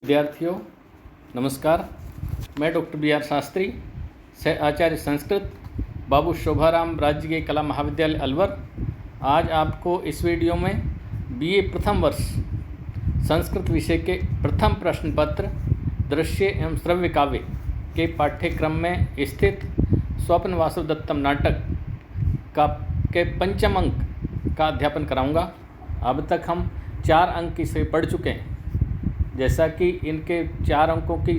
विद्यार्थियों नमस्कार। मैं डॉक्टर बी आर शास्त्री, सह आचार्य संस्कृत, बाबू शोभाराम राजकीय कला महाविद्यालय अलवर। आज आपको इस वीडियो में बीए प्रथम वर्ष संस्कृत विषय के प्रथम प्रश्न पत्र दृश्य एवं श्रव्य काव्य के पाठ्यक्रम में स्थित स्वप्न वासुदत्तम नाटक के पंचम अंक का अध्यापन कराऊंगा। अब तक हम 4 अंक इसे पढ़ चुके हैं। जैसा कि इनके 4 अंकों की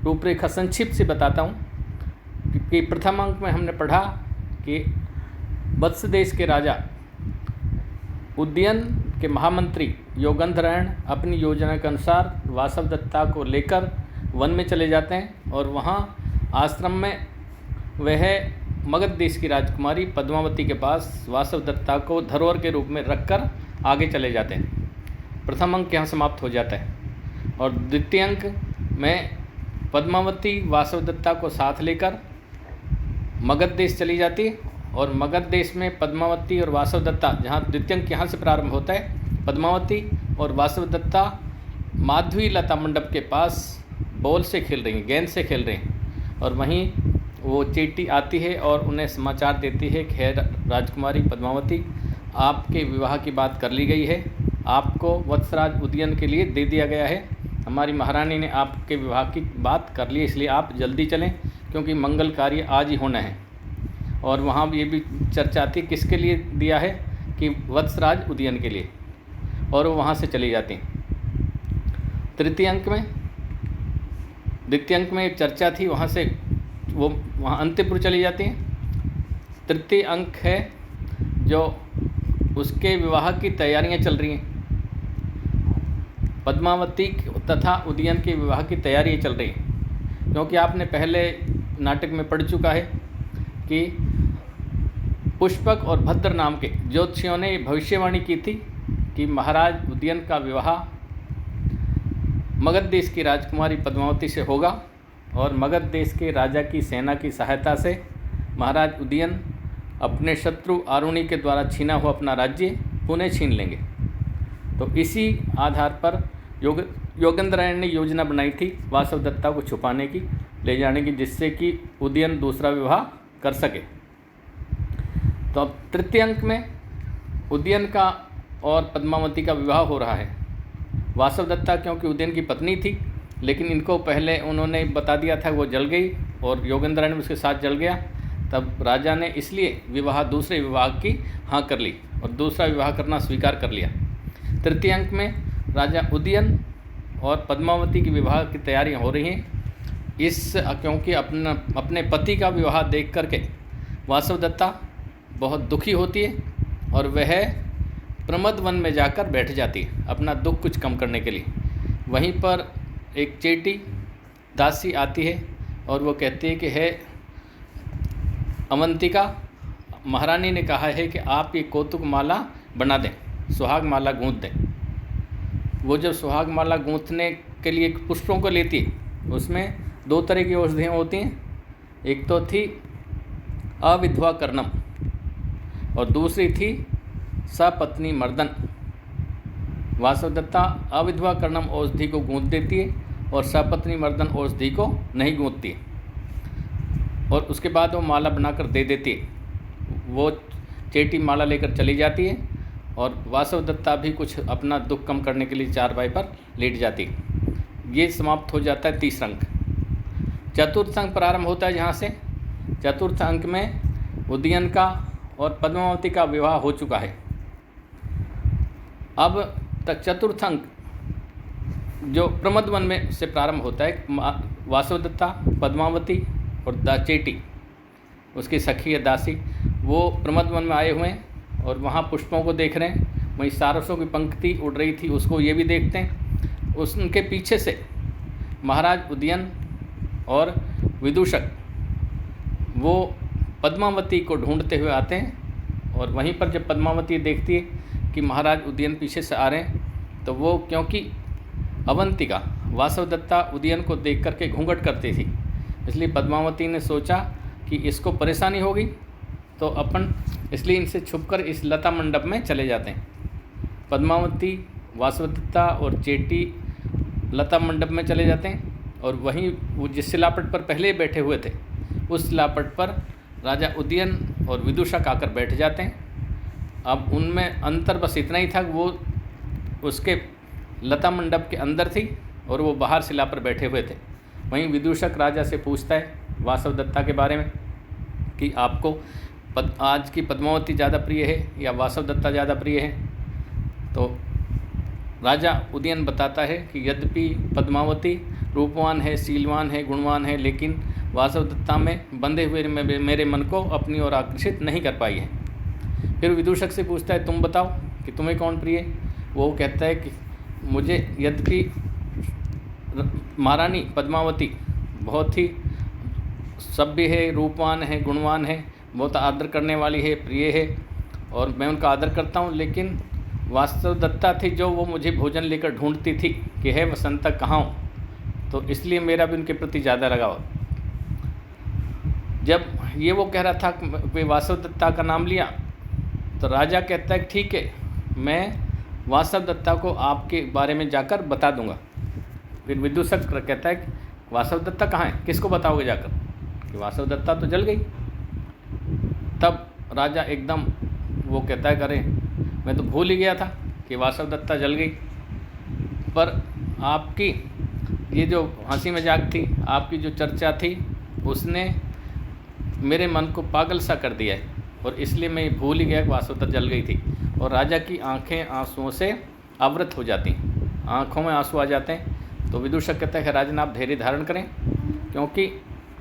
रूपरेखा संक्षिप्त से बताता हूँ कि प्रथम अंक में हमने पढ़ा कि वत्स देश के राजा उदयन के महामंत्री योगंधरायण अपनी योजना के अनुसार वासवदत्ता को लेकर वन में चले जाते हैं और वहाँ आश्रम में वह मगध देश की राजकुमारी पद्मावती के पास वासवदत्ता को धरोहर के रूप में रखकर आगे चले जाते हैं। प्रथम अंक यहाँ समाप्त हो जाता है और द्वितीय अंक में पद्मावती वासवदत्ता को साथ लेकर मगध देश चली जाती है और मगध देश में पद्मावती और वासवदत्ता, जहाँ द्वितीय अंक यहाँ से प्रारंभ होता है, पद्मावती और वासवदत्ता माधवी लता मंडप के पास बॉल से खेल रही हैं, गेंद से खेल रही हैं और वहीं वो चेटी आती है और उन्हें समाचार देती है कि राजकुमारी पद्मावती, आपके विवाह की बात कर ली गई है, आपको वत्सराज उदयन के लिए दे दिया गया है। हमारी महारानी ने आपके विवाह की बात कर ली, इसलिए आप जल्दी चलें क्योंकि मंगल कार्य आज ही होना है। और वहाँ ये भी चर्चा आती है किसके लिए दिया है कि वत्सराज उदयन के लिए, और वो वहाँ से चली जाती हैं। द्वितीय अंक में एक चर्चा थी, वहाँ से वो वहाँ अंत्यपुर चली जाती हैं। तृतीय अंक है जो उसके विवाह की तैयारियां चल रही हैं, पद्मावती तथा उदयन के विवाह की तैयारियां चल रही हैं। क्योंकि आपने पहले नाटक में पढ़ चुका है कि पुष्पक और भद्र नाम के ज्योतिषियों ने भविष्यवाणी की थी कि महाराज उदयन का विवाह मगध देश की राजकुमारी पद्मावती से होगा और मगध देश के राजा की सेना की सहायता से महाराज उदयन अपने शत्रु आरुणी के द्वारा छीना हुआ अपना राज्य पुनः छीन लेंगे। तो इसी आधार पर योगेंद्रायण ने योजना बनाई थी वासवदत्ता को छुपाने की, ले जाने की, जिससे कि उदयन दूसरा विवाह कर सके। तो अब तृतीय अंक में उदयन का और पद्मावती का विवाह हो रहा है। वासवदत्ता क्योंकि उदयन की पत्नी थी, लेकिन इनको पहले उन्होंने बता दिया था, वो जल गई और योगेंद्रायण उसके साथ जल गया। तब राजा ने इसलिए दूसरे विवाह की हाँ कर ली और दूसरा विवाह करना स्वीकार कर लिया। तृतीय अंक में राजा उदयन और पद्मावती की विवाह की तैयारियां हो रही हैं। क्योंकि अपने पति का विवाह देख करके वासवदत्ता बहुत दुखी होती है और वह प्रमद वन में जाकर बैठ जाती है अपना दुख कुछ कम करने के लिए। वहीं पर एक चेटी दासी आती है और वो कहती है कि है अवंतिका, महारानी ने कहा है कि आप ये कौतुक माला बना दें, सुहाग माला गूंथ दें। वो जब सुहाग माला गूंथने के लिए पुष्पों को लेती है, उसमें 2 तरह की औषधियाँ होती हैं। एक तो थी अविधवा कर्णम और दूसरी थी सपत्नी मर्दन। वासवदत्ता अविधवा कर्णम औषधि को गूंथ देती है और सपत्नी मर्दन औषधि को नहीं गूंथती है और उसके बाद वो माला बनाकर दे देती है। वो चेटी माला लेकर चली जाती है और वासवदत्ता भी कुछ अपना दुख कम करने के लिए चारपाई पर लेट जाती है। ये समाप्त हो जाता है तीसरा अंक। चतुर्थ अंक प्रारंभ होता है जहाँ से चतुर्थ अंक में उदयन का और पद्मावती का विवाह हो चुका है। अब तक चतुर्थ अंक जो प्रमद वन में से प्रारंभ होता है, वासवदत्ता, पद्मावती और चेटी उसकी सखी या दासी वो प्रमद वन में आए हुए हैं और वहाँ पुष्पों को देख रहे हैं। वहीं सारसों की पंक्ति उड़ रही थी, उसको ये भी देखते हैं। उनके पीछे से महाराज उदयन और विदूषक वो पद्मावती को ढूंढते हुए आते हैं और वहीं पर जब पद्मावती देखती है कि महाराज उदयन पीछे से आ रहे हैं, तो वो क्योंकि अवंतिका वासवदत्ता उदयन को देख करके घूंघट करती थी, इसलिए पद्मावती ने सोचा कि इसको परेशानी होगी तो अपन इसलिए इनसे छुपकर इस लता मंडप में चले जाते हैं। पद्मावती, वासवदत्ता और चेटी लता मंडप में चले जाते हैं और वहीं वो जिस सिलापट पर पहले बैठे हुए थे उस सिलापट पर राजा उदयन और विदूषक आकर बैठ जाते हैं। अब उनमें अंतर बस इतना ही था कि वो उसके लता मंडप के अंदर थी और वो बाहर शिला पर बैठे हुए थे। वहीं विदूषक राजा से पूछता है वासवदत्ता के बारे में कि आपको आज की पद्मावती ज़्यादा प्रिय है या वासवदत्ता ज़्यादा प्रिय है। तो राजा उदयन बताता है कि यद्यपि पद्मावती रूपवान है, शीलवान है, गुणवान है, लेकिन वासवदत्ता में बंधे हुए मेरे मन को अपनी ओर आकर्षित नहीं कर पाई है। फिर विदूषक से पूछता है तुम बताओ कि तुम्हें कौन प्रिय है। वो कहता है कि मुझे यद्यपि महारानी पद्मावती बहुत ही सभ्य है, रूपवान है, गुणवान है, बहुत आदर करने वाली है, प्रिय है और मैं उनका आदर करता हूँ, लेकिन वासवदत्ता थी जो वो मुझे भोजन लेकर ढूंढती थी कि है वसंता कहाँ हो, तो इसलिए मेरा भी उनके प्रति ज़्यादा लगाव। जब ये वो कह रहा था कि वासवदत्ता का नाम लिया तो राजा कहता है ठीक है, मैं वासवदत्ता को आपके बारे में जाकर बता दूंगा। फिर विदूषक कहता है कि वासवदत्ता कहाँ है, किसको बताओगे जाकर, कि वासवदत्ता तो जल गई। तब राजा एकदम वो कहता है अरे मैं तो भूल ही गया था कि वासवदत्ता जल गई, पर आपकी ये जो हंसी मजाक थी, आपकी जो चर्चा थी, उसने मेरे मन को पागल सा कर दिया है और इसलिए मैं भूल ही गया कि वासवदत्ता जल गई थी। और राजा की आंखें आंसुओं से आवृत हो जाती, आंखों में आंसू आ जाते हैं। तो विदूषक कहता है कि राजन आप धैर्य धारण करें, क्योंकि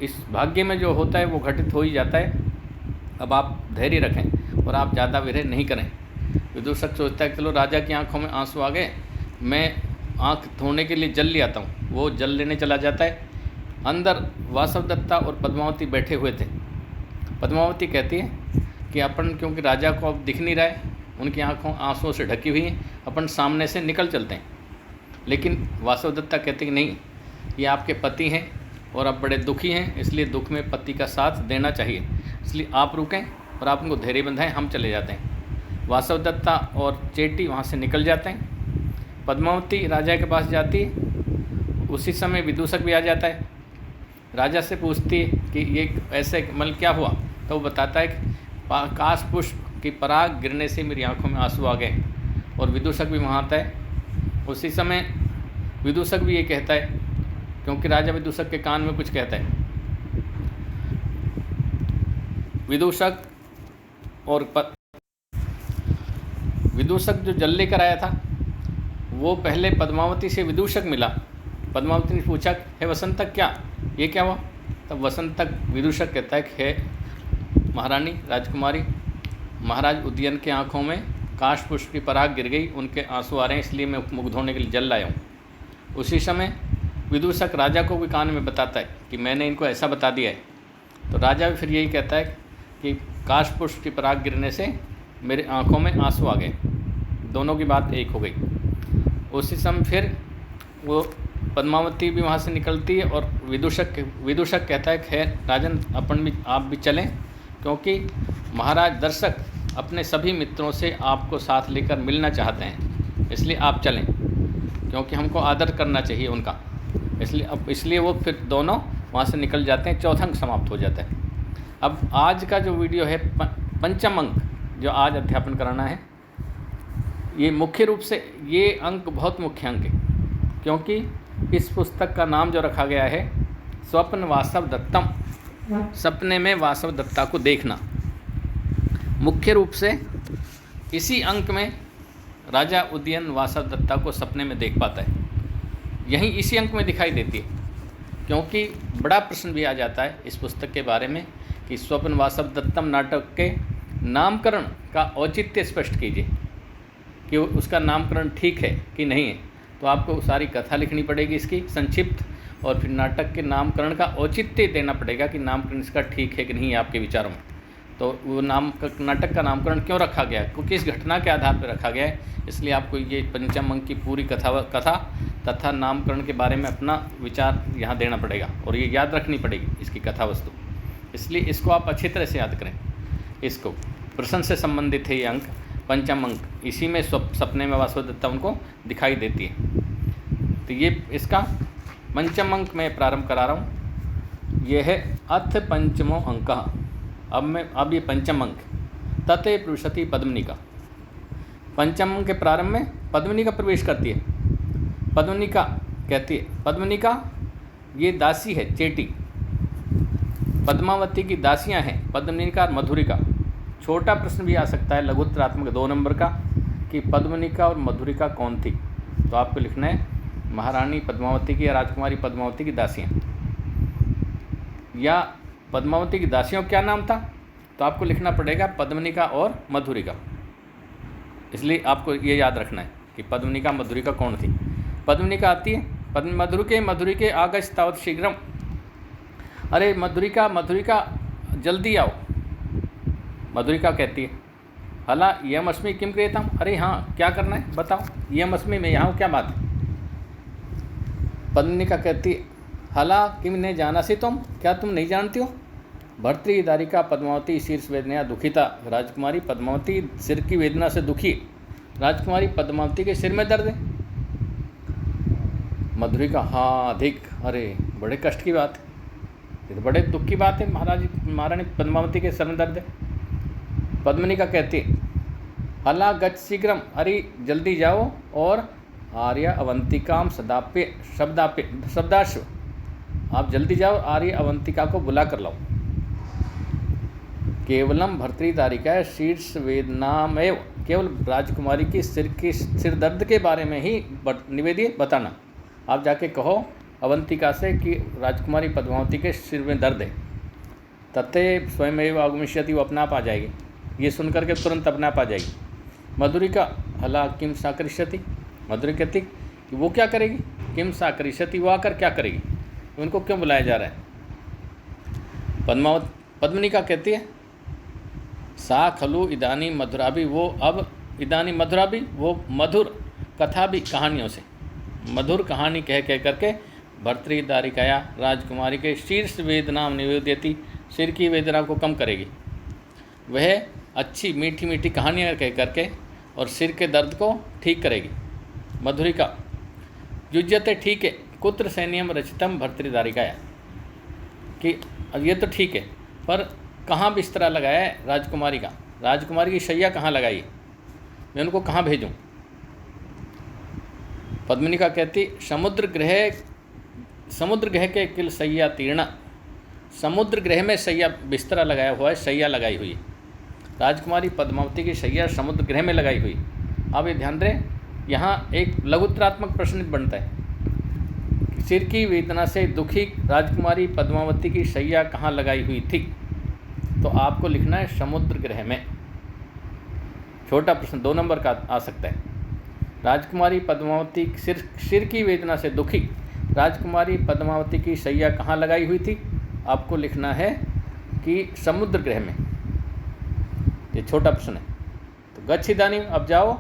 इस भाग्य में जो होता है वो घटित हो ही जाता है। अब आप धैर्य रखें और आप ज़्यादा विरह नहीं करें। विदूषक सोचता है चलो राजा की आंखों में आंसू आ गए, मैं आंख धोने के लिए जल ले आता हूँ। वो जल लेने चला जाता है। अंदर वासवदत्ता और पद्मावती बैठे हुए थे। पद्मावती कहती है कि अपन क्योंकि राजा को अब दिख नहीं रहा है, उनकी आंखों आंसुओं से ढकी हुई हैं, अपन सामने से निकल चलते हैं। लेकिन वासवदत्ता कहती कि नहीं, ये आपके पति हैं और आप बड़े दुखी हैं, इसलिए दुख में पति का साथ देना चाहिए, इसलिए आप रुकें और आप उनको धैर्य बंधाएं, हम चले जाते हैं। वासवदत्ता और चेटी वहाँ से निकल जाते हैं। पद्मावती राजा के पास जाती है। उसी समय विदूषक भी आ जाता है। राजा से पूछती है कि ये ऐसे मतलब क्या हुआ, तो वो बताता है कि काश पुष्प की पराग गिरने से मेरी आंखों में आंसू आ गए। और विदूषक भी वहाँ आता है। उसी समय विदूषक भी ये कहता है, क्योंकि राजा विदूषक के कान में कुछ कहता है। विदूषक जो जल लेकर आया था वो पहले पद्मावती से विदूषक मिला। पद्मावती ने पूछा है वसंतक क्या, ये क्या हुआ। तब वसंतक विदूषक कहता है कि है महारानी राजकुमारी, महाराज उदयन के आँखों में काश पुष्प की पराग गिर गई, उनके आंसू आ रहे हैं, इसलिए मैं मुख धोने के लिए जल लाया हूँ। उसी समय विदूषक राजा को भी कान में बताता है कि मैंने इनको ऐसा बता दिया है। तो राजा भी फिर यही कहता है कि काश पुष्प की पराग गिरने से मेरे आँखों में आंसू आ गए। दोनों की बात एक हो गई। उसी समय फिर वो पद्मावती भी वहाँ से निकलती है और विदूषक कहता है खैर राजन आप भी चलें, क्योंकि महाराज दर्शक अपने सभी मित्रों से आपको साथ लेकर मिलना चाहते हैं, इसलिए आप चलें, क्योंकि हमको आदर करना चाहिए उनका। इसलिए वो फिर दोनों वहाँ से निकल जाते हैं। चौथा अंक समाप्त हो जाता है। अब आज का जो वीडियो है पंचम अंक जो आज अध्यापन कराना है, ये मुख्य रूप से ये अंक बहुत मुख्य अंक है, क्योंकि इस पुस्तक का नाम जो रखा गया है स्वप्न वासवदत्तम, सपने में वासवदत्ता को देखना। मुख्य रूप से इसी अंक में राजा उदयन वासवदत्ता को सपने में देख पाता है। यहीं इसी अंक में दिखाई देती है, क्योंकि बड़ा प्रश्न भी आ जाता है इस पुस्तक के बारे में कि स्वप्न वासवदत्तम नाटक के नामकरण का औचित्य स्पष्ट कीजिए कि उसका नामकरण ठीक है कि नहीं है। तो आपको सारी कथा लिखनी पड़ेगी इसकी संक्षिप्त, और फिर नाटक के नामकरण का औचित्य देना पड़ेगा कि नामकरण इसका ठीक है कि नहीं है आपके विचारों में। तो वो नाटक का नामकरण क्यों रखा गया है, किस घटना के आधार पर रखा गया है, इसलिए आपको ये पंचम अंक की पूरी कथा तथा नामकरण के बारे में अपना विचार यहाँ देना पड़ेगा और ये याद रखनी पड़ेगी इसकी कथा वस्तु। इसलिए इसको आप अच्छी तरह से याद करें। इसको प्रश्न से संबंधित है ये अंक, पंचम अंक। इसी में सपने में वासवदत्ता उनको दिखाई देती है। तो ये इसका पंचम अंक मैं प्रारंभ करा रहा हूँ। यह है अथ पंचमो अंक। अब ये पंचम अंक तते प्रविशति पद्मनिका। पंचम अंक के प्रारंभ में पद्मनिका प्रवेश करती है। पद्मनिका कहती है, पद्मनिका ये दासी है, चेटी। पद्मावती की दासियां हैं पद्मनिका और मधुरिका। छोटा प्रश्न भी आ सकता है लघुत्तरात्मक 2 नंबर का कि पद्मनिका और मधुरिका कौन थी। तो आपको लिखना है महारानी पद्मावती की या राजकुमारी पद्मावती की दासियां, या पद्मावती की दासियों का क्या नाम था। तो आपको लिखना पड़ेगा पद्मनिका और मधुरिका। इसलिए आपको ये याद रखना है कि पद्मनिका मधुरिका कौन थी। पद्मनिका आती है, मधुरिके आगच्छ तावत् शीघ्रम। अरे मधुरिका जल्दी आओ। मधुरिका कहती है, हला यमअस्मि किम क्रियताम। अरे हाँ, क्या करना है बताओ, यमअस्मि में यहाँ क्या बात है। पद्मनिका कहती है, हला किम ने जाना सी तुम, क्या तुम नहीं जानती हो। भर्तृहरिका पद्मावती शीर्ष वेदना दुखिता। राजकुमारी पद्मावती सिर की वेदना से दुखी। राजकुमारी पद्मावती के सिर में दर्द है। मधुरिका, हाँ अधिक, अरे बड़े कष्ट की बात है, ये तो बड़े दुख की बात है, महारानी पद्मावती के सिर में दर्द है। पद्मनिका कहती है, हला गच्छ शीघ्रम। अरे जल्दी जाओ और आर्य अवंतिकाम शब्दाप्य शब्दाश्व। आप जल्दी जाओ, आर्य अवंतिका को बुला कर लाओ। केवलम भर्तृहरिका शीर्ष वेदनामेव। केवल राजकुमारी की सिर दर्द के बारे में ही निवेदित बताना। आप जाके कहो अवंतिका से कि राजकुमारी पद्मावती के सिर में दर्द है। तते स्वयमेव आगमिष्यति, वो अपना आप आ जाएगी। ये सुनकर के तुरंत अपना आप आ जाएगी। मधुरिका, हला किम सा करिष्यति। मधुरिका कहती कि वो क्या करेगी। किम सा करिष्यति, वो आकर क्या करेगी, उनको क्यों बुलाया जा रहा है। पद्मनिका कहती है, सा खलु इदानी मधुराभि। वो अब इदानी मधुराभि, वो मधुर कथा भी कहानियों से, मधुर कहानी कह करके भर्तृहरिकाया राजकुमारी के शीर्ष वेदना निवेद्यति। सिर की वेदना को कम करेगी। वह अच्छी मीठी मीठी कहानियाँ कह करके और सिर के दर्द को ठीक करेगी। मधुरिका, युज्यते, ठीक है, कुत्र सैन्यम रचितम भर्तृहरिकाया। कि ये तो ठीक है, पर कहाँ बिस्तरा लगाया है राजकुमारी का, राजकुमारी की शैया कहाँ लगाई है, मैं उनको कहाँ भेजूँ। पद्मनिका कहती, समुद्र गृह के किल शैया तीर्णा। समुद्र गृह में शैया बिस्तरा लगाया हुआ है, शैया लगाई हुई है। राजकुमारी पद्मावती की शैया समुद्र गृह में लगाई हुई। अब ये ध्यान दें, यहाँ एक लघुत्तरात्मक प्रश्न बनता है। सिर की वेदना से दुखी राजकुमारी पद्मावती की शैया कहाँ लगाई हुई थी। तो आपको लिखना है समुद्र गृह में। छोटा प्रश्न 2 नंबर का आ सकता है। राजकुमारी पद्मावती सिर की वेदना से दुखी राजकुमारी पद्मावती की शैया कहाँ लगाई हुई थी। आपको लिखना है कि समुद्र गृह में। ये छोटा प्रश्न है। तो गच्छ इदानीं, अब जाओ।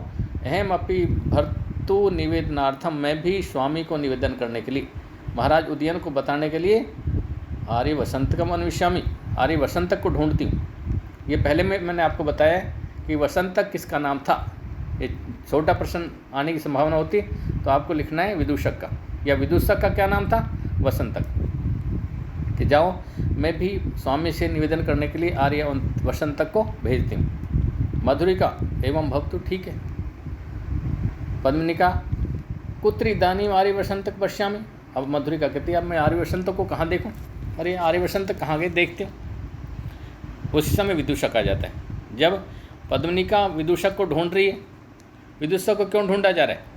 अहम अपि भर्तु निवेदनार्थम, मैं भी स्वामी को निवेदन करने के लिए, महाराज उदयन को बताने के लिए आर्य वसंतकम अन्विष्यामि, आर्य वसंतक को ढूंढती हूँ। ये पहले मैंने आपको बताया कि वसंतक किसका नाम था। ये छोटा प्रश्न आने की संभावना होती है। तो आपको लिखना है विदूषक का, या विदूषक का क्या नाम था, वसंतक। कि जाओ, मैं भी स्वामी से निवेदन करने के लिए आर्य वसंतक को भेजती हूँ। मधुरिका, एवं भवतु, ठीक है। पद्मनिका, कुत्र इदानीं आर्य वसंतक पश्यामि। अब मधुरिका कहती है, अब मैं आर्य वसंतक को कहाँ देखूँ। अरे आर्य वसंतक कहाँ गए, देखते हो। उस समय विदूषक आ जाता है। जब पद्मनिका विदूषक को ढूंढ रही है, विदूषक को क्यों ढूंढा जा रहा है,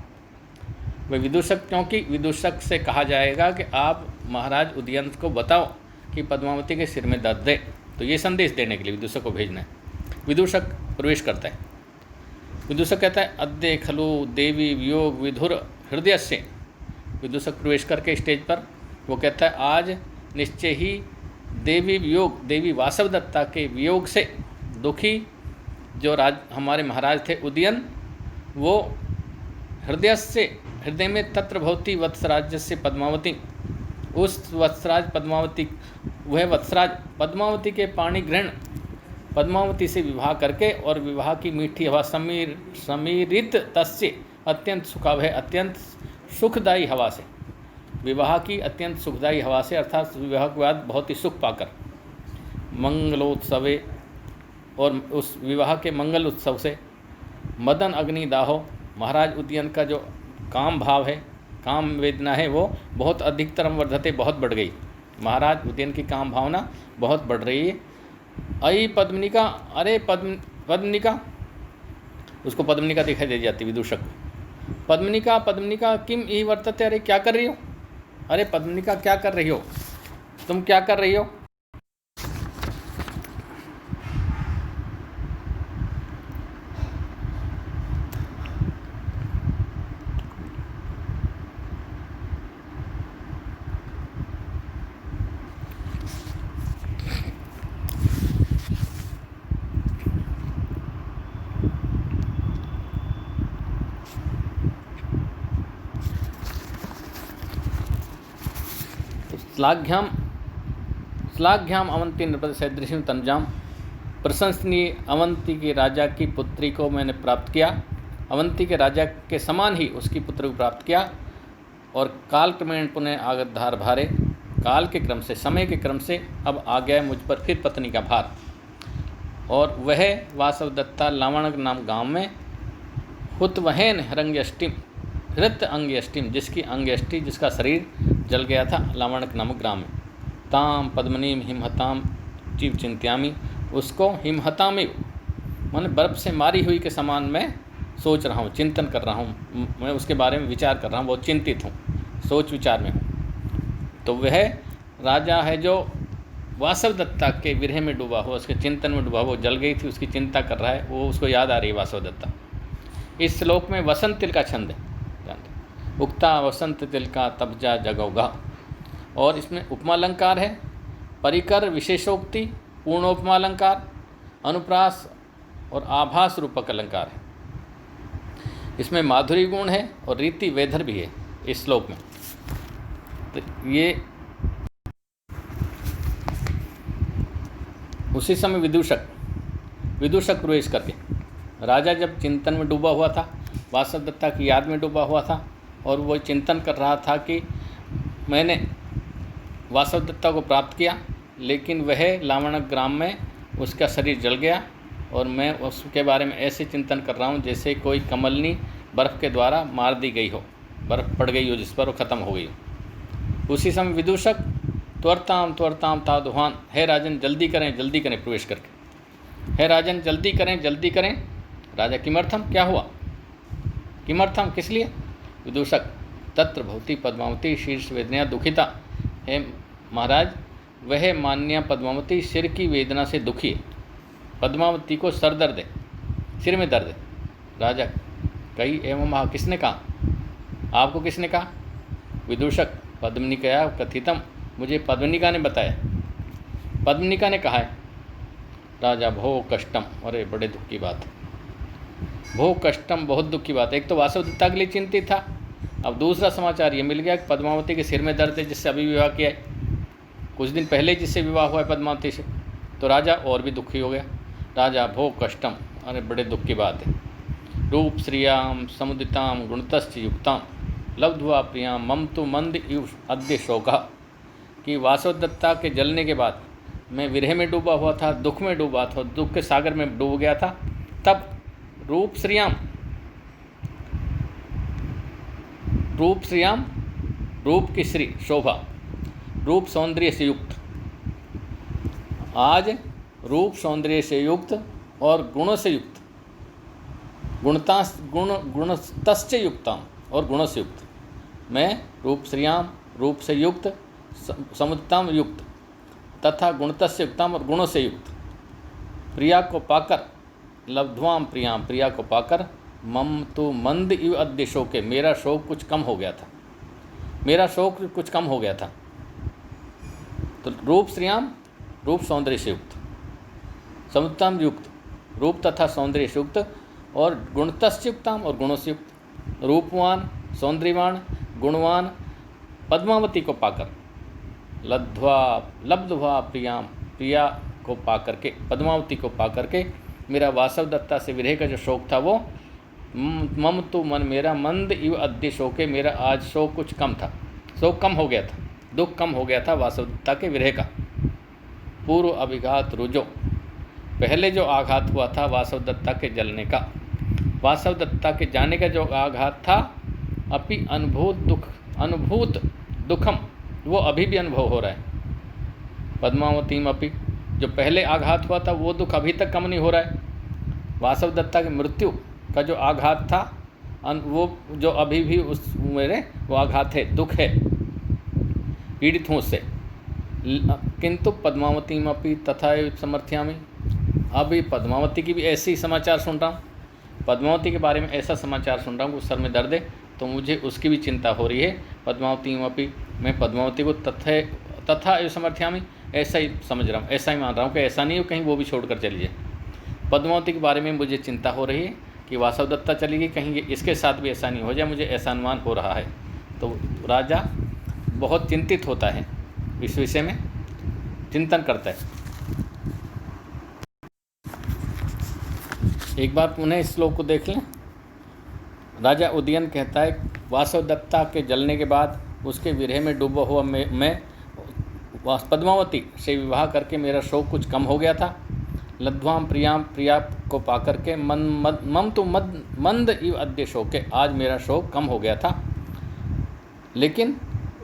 वह विदूषक, क्योंकि विदूषक से कहा जाएगा कि आप महाराज उदयन को बताओ कि पद्मावती के सिर में दर्द है। तो ये संदेश देने के लिए विदूषक को भेजना है। विदूषक प्रवेश करता है। विदूषक कहता है, अद्य खलु देवी वियोग विधुर हृदय से। विदूषक प्रवेश करके स्टेज पर वो कहता है, आज निश्चय ही देवी वियोग, देवी वासवदत्ता के वियोग से दुखी जो हमारे महाराज थे उदयन, वो हृदय में तत्र भवती वत्सराज से पद्मावती, उस वत्सराज पद्मावती, वह वत्सराज पद्मावती के पाणी ग्रहण, पद्मावती से विवाह करके और विवाह की मीठी हवा समीरित तस्य अत्यंत सुखावह, अत्यंत सुखदायी हवा से, विवाह की अत्यंत सुखदायी हवा से, अर्थात विवाह के बाद बहुत ही सुख पाकर, मंगलोत्सवे, और उस विवाह के मंगल उत्सव से, मदन अग्नि दाहो, महाराज उदयन का जो काम भाव है, काम वेदना है, वो बहुत अधिकतरम वर्धते, बहुत बढ़ गई। महाराज उदयन की काम भावना बहुत बढ़ रही है। अई पद्मनिका, अरे पद्मनिका, उसको पद्मनिका दिखाई दे जाती विदूषक को। पद्मनिका पद्मनिका किम ई वर्तते, अरे क्या कर रही हो, अरे पद्मनिका क्या कर रही हो, तुम क्या कर रही हो। श्लाघ्याम अवंती नृपति सदृशीं तनुजाम, प्रशंसनीय अवंती के राजा की पुत्री को मैंने प्राप्त किया, अवंती के राजा के समान ही उसकी पुत्र को प्राप्त किया। और काल क्रमेण पुनः आगतधार भारे, काल के क्रम से, समय के क्रम से अब आ गया मुझ पर फिर पत्नी का भार। और वह वासवदत्ता लावणक नाम गांव में, हुतवहन हरंग्यष्टिम, हृत अंग्यष्टिम, जिसकी अंग्यष्टि, जिसका शरीर जल गया था, लावणक नामक ग्राम में। ताम पद्मनीम हिमहताम जीव चिंत्यामी, उसको हिमहतामी, मैंने बर्फ़ से मारी हुई के समान मैं सोच रहा हूँ, चिंतन कर रहा हूँ, मैं उसके बारे में विचार कर रहा हूँ, बहुत चिंतित हूँ, सोच विचार में हूँ। तो वह राजा है जो वासवदत्ता के विरह में डूबा हुआ, उसके चिंतन में डूबा हुआ, वो जल गई थी, उसकी चिंता कर रहा है, वो उसको याद आ रही है वासवदत्ता। इस श्लोक में वसंत तिल का छंद है, उक्ता वसंत तिल का तब जा जगोगा। और इसमें उपमालंकार है, परिकर विशेषोक्ति, पूर्णोपमालंकार, अनुप्रास और आभास रूपक अलंकार है। इसमें माधुरी गुण है और रीति वेधर भी है इस श्लोक में। तो ये उसी समय विदूषक प्रवेश करके, राजा जब चिंतन में डूबा हुआ था, वासवदत्ता की याद में डूबा हुआ था, और वो चिंतन कर रहा था कि मैंने वासवदत्ता को प्राप्त किया, लेकिन वह लावणक ग्राम में उसका शरीर जल गया, और मैं उसके बारे में ऐसे चिंतन कर रहा हूँ जैसे कोई कमलनी बर्फ़ के द्वारा मार दी गई हो, बर्फ़ पड़ गई हो जिस पर, वो ख़त्म हो गई हो। उसी समय विदूषक त्वरताम तादुहान, हे राजन जल्दी करें प्रवेश करके, हे राजन जल्दी करें। राजा किमर्थम, क्या हुआ, किमर्थम, किस लिए। विदूषक तत्र भवती पद्मावती शीर्ष वेदना दुखिता, हे महाराज वह मान्या पद्मावती सिर की वेदना से दुखी है, पद्मावती को सर दर्द है, सिर में दर्द है। राजा कही एवं महा, किसने कहा, आपको किसने कहा। विदूषक पद्मनिकया कथितम, मुझे पद्मनिका ने बताया, पद्मनिका ने कहा है। राजा भो कष्टम, अरे बड़े दुख की बात है, भो कष्टम, बहुत दुख की बात है। एक तो वासवदत्ता के लिए चिंतित था, अब दूसरा समाचार ये मिल गया कि पद्मावती के सिर में दर्द है, जिससे अभी विवाह किया है, कुछ दिन पहले जिससे विवाह हुआ है पद्मावती से। तो राजा और भी दुखी हो गया। राजा भो कष्टम, अरे बड़े दुख की बात है। रूप श्रियाम समुदिताम गुणतश्च युक्ताम लब्ध्वा प्रियाम मम तु मंद इव अद्य शोका, कि वासवदत्ता के जलने के बाद मैं विरह में डूबा हुआ था, दुख में डूबा था, दुख के सागर में डूब गया था। तब रूप श्रियाम, रूप की श्री शोभा, रूप सौंदर्य से युक्त, आज रूप सौंदर्य से युक्त और गुणों से युक्त, गुणतश्च युक्ताम, और गुणों से युक्त, मैं रूप श्रियाम, रूप से युक्त, समुदिताम युक्त, तथा गुणतस्य युक्ताम, और गुणों से युक्त, प्रिया को पाकर, लब्ध्वाम प्रियाम, प्रिया को पाकर, मम तो मंद इव अद्य शोके, मेरा शोक कुछ कम हो गया था, मेरा शोक कुछ कम हो गया था। तो रूप श्रियाम, रूप सौंदर्य से युक्त, समुदिताम युक्त, रूप तथा सौंदर्य से युक्त, और गुणतस्य युक्ताम, और गुणों से युक्त, रूपवान, सौंदर्यवान, गुणवान पद्मावती को पाकर, लब्ध्वा प्रियाम, प्रिया को पाकर के, पद्मावती को पाकर के, मेरा वासवदत्ता से विरह का जो शोक था वो मम तो मन मेरा मंद इव अद्य शोके, मेरा आज शोक कुछ कम था, शोक कम हो गया था, दुख कम हो गया था वासवदत्ता के विरह का। पूर्व अभिघात रुजो, पहले जो आघात हुआ था वासवदत्ता के जलने का, वासवदत्ता के जाने का जो आघात था, अपि अनुभूत दुखम, वो अभी भी अनुभव हो रहा है। पद्मावतीम अपि, जो पहले आघात हुआ था वो दुख अभी तक कम नहीं हो रहा है। वासवदत्ता की मृत्यु का जो आघात था वो जो अभी भी उस मेरे वो आघात है, दुख है, पीड़ित हूँ उससे। किंतु पद्मावतीम अपि तथा समर्थ्यामि, अभी पद्मावती की भी ऐसे ही समाचार सुन रहा हूँ, पद्मावती के बारे में ऐसा समाचार सुन रहा हूँ कि सर में दर्द है, तो मुझे उसकी भी चिंता हो रही है। पद्मावतीम अपि, मैं पद्मावती को तथा समर्थ्यामि, ऐसा ही समझ रहा हूँ, ऐसा ही मान रहा हूँ कि ऐसा नहीं हो कहीं वो भी छोड़कर चली जाए। पद्मावती के बारे में मुझे चिंता हो रही है कि वासवदत्ता चली गई, कहीं इसके साथ भी ऐसा नहीं हो जाए, मुझे ऐसा अनुमान हो रहा है। तो राजा बहुत चिंतित होता है, इस विषय में चिंतन करता है। एक बार पुनः इस श्लोक को देख लें। राजा उदयन कहता है, वासवदत्ता के जलने के बाद उसके विरह में डूबा हुआ मैं पद्मावती से विवाह करके मेरा शोक कुछ कम हो गया था। लब्ध्वाम प्रिया को पाकर के मम तो मंद इव अद्य शोके, आज मेरा शोक कम हो गया था। लेकिन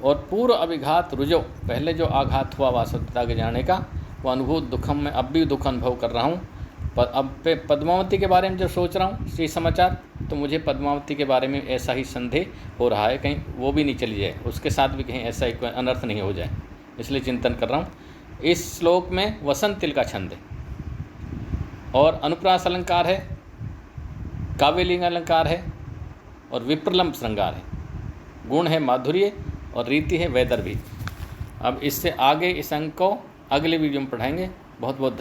और पूर्व अभिघात रुजो, पहले जो आघात हुआ वासवदत्ता के जाने का, वो अनुभूत दुखम में अब भी दुख अनुभव कर रहा हूँ। पर अब पद्मावती के बारे में जब सोच रहा हूँ श्री समाचार, तो मुझे पद्मावती के बारे में ऐसा ही संदेह हो रहा है, कहीं वो भी नहीं चली जाए, उसके साथ भी कहीं ऐसा ही कोई अनर्थ नहीं हो जाए, इसलिए चिंतन कर रहा हूँ। इस श्लोक में वसंत तिल का छंद है और अनुप्रास अलंकार है, काव्यलिंग अलंकार है और विप्रलंब श्रृंगार है, गुण है माधुर्य और रीति है वैदर्भी। अब इससे आगे इस अंक को अगले वीडियो में पढ़ाएंगे। बहुत बहुत धन्यवाद।